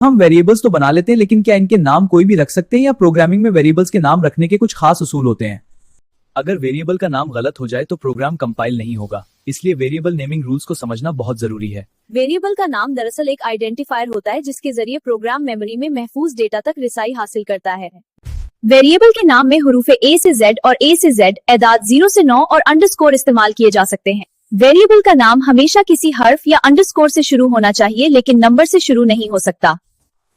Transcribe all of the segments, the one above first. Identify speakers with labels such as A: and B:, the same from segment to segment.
A: हम वेरिएबल्स तो बना लेते हैं, लेकिन क्या इनके नाम कोई भी रख सकते हैं या प्रोग्रामिंग में वेरिएबल्स के नाम रखने के कुछ खास उसूल होते हैं? अगर वेरिएबल का नाम गलत हो जाए तो प्रोग्राम कंपाइल नहीं होगा, इसलिए वेरिएबल नेमिंग रूल्स को समझना बहुत जरूरी है।
B: वेरिएबल का नाम दरअसल एक आइडेंटिफायर होता है जिसके जरिए प्रोग्राम मेमोरी में महफूज डेटा तक रिसाई हासिल करता है। वेरिएबल के नाम में हुरूफे A से Z और A से Z, एदाद 0 से 9 और अंडरस्कोर इस्तेमाल किए जा सकते हैं। वेरिएबल का नाम हमेशा किसी हर्फ या अंडरस्कोर से शुरू होना चाहिए, लेकिन नंबर से शुरू नहीं हो सकता।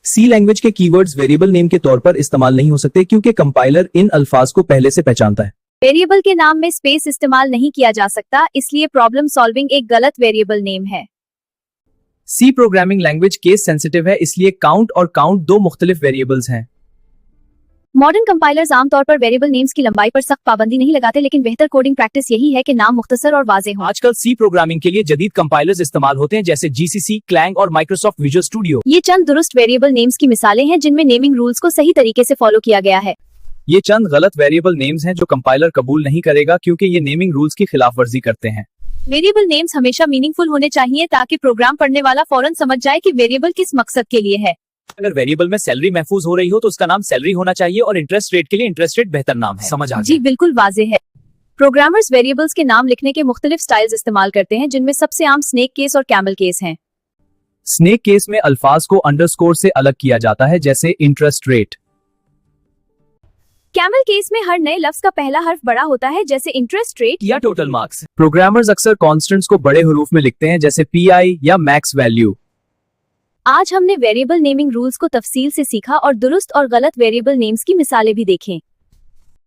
A: सी लैंग्वेज के कीवर्ड्स वेरिएबल नेम के तौर पर इस्तेमाल नहीं हो सकते क्योंकि कंपाइलर इन अल्फाज को पहले से पहचानता है।
B: वेरिएबल के नाम में स्पेस इस्तेमाल नहीं किया जा सकता, इसलिए प्रॉब्लम सॉल्विंग एक गलत वेरिएबल नेम है।
A: C programming language case sensitive है, इसलिए काउंट और काउंट दो मुख्तलिफ वेरिएबल्स हैं।
B: मॉडर्न कंपाइलर्स आमतौर पर वेरिएबल नेम्स की लंबाई पर सख्त पाबंदी नहीं लगाते, लेकिन बेहतर कोडिंग प्रैक्टिस यही है कि नाम मुख्तसर और वाज़ेह हो।
A: आजकल सी प्रोग्रामिंग के लिए जदीद कंपाइलर्स इस्तेमाल होते हैं जैसे GCC, क्लैंग और माइक्रोसॉफ्ट विजुअल स्टूडियो।
B: ये चंद दुरुस्त वेरिएबल नेम्स की मिसालें हैं जिनमें नेमिंग रूल्स को सही तरीके से फॉलो किया गया है।
A: ये चंद गलत वेरिएबल नेम्स हैं जो कंपाइलर कबूल नहीं करेगा क्योंकि ये नेमिंग रूल्स की खिलाफवर्जी करते हैं।
B: वेरिएबल नेम्स हमेशा मीनिंगफुल होने चाहिए ताकि प्रोग्राम पढ़ने वाला फौरन समझ जाए कि वेरिएबल किस मकसद के लिए है।
A: अगर वेरिएबल में सैलरी महफूज हो रही हो तो उसका नाम सैलरी होना चाहिए और इंटरेस्ट रेट के लिए इंटरेस्ट रेट बेहतर नाम है। समझ आ गया?
B: जी बिल्कुल वाज़ेह है। प्रोग्रामर्स वेरिएबल्स के नाम लिखने के मुख्तलिफ स्टाइल्स इस्तेमाल करते हैं, जिनमें सबसे आम स्नेक केस और कैमल केस हैं।
A: स्नेक केस में अल्फाज को अंडरस्कोर से अलग किया जाता है, जैसे इंटरेस्ट रेट।
B: कैमल केस में हर नए लफ्ज का पहला हर्फ बड़ा होता है, जैसे इंटरेस्ट रेट
A: या टोटल मार्क्स। प्रोग्रामर्स अक्सर कॉन्स्टेंट्स को बड़े हरूफ में लिखते हैं, जैसे PI या मैक्स वैल्यू।
B: आज हमने वेरिएबल नेमिंग रूल्स को तफसील से सीखा और दुरुस्त और गलत वेरिएबल नेम्स की मिसालें भी देखें।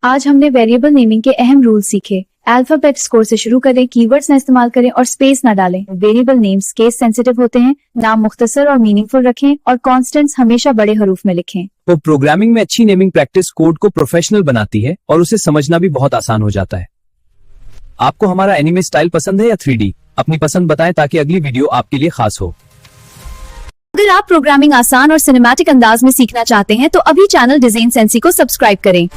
B: आज हमने वेरिएबल नेमिंग के अहम रूल सीखे। अल्फाबेट स्कोर से शुरू करें, कीवर्ड्स न इस्तेमाल करें और स्पेस न डालें। वेरिएबल नेम्स केस सेंसिटिव होते हैं, नाम मुख्तसर और मीनिंगफुल रखें और कॉन्स्टेंट्स हमेशा बड़े हरूफ में लिखें।
A: तो प्रोग्रामिंग में अच्छी नेमिंग प्रैक्टिस कोड को प्रोफेशनल बनाती है और उसे समझना भी बहुत आसान हो जाता है। आपको हमारा एनिमे स्टाइल पसंद है या 3D? अपनी पसंद बताएं ताकि अगली वीडियो आपके लिए खास हो।
B: अगर आप प्रोग्रामिंग आसान और सिनेमैटिक अंदाज में सीखना चाहते हैं तो अभी चैनल डिजाइन सेंसी को सब्सक्राइब करें।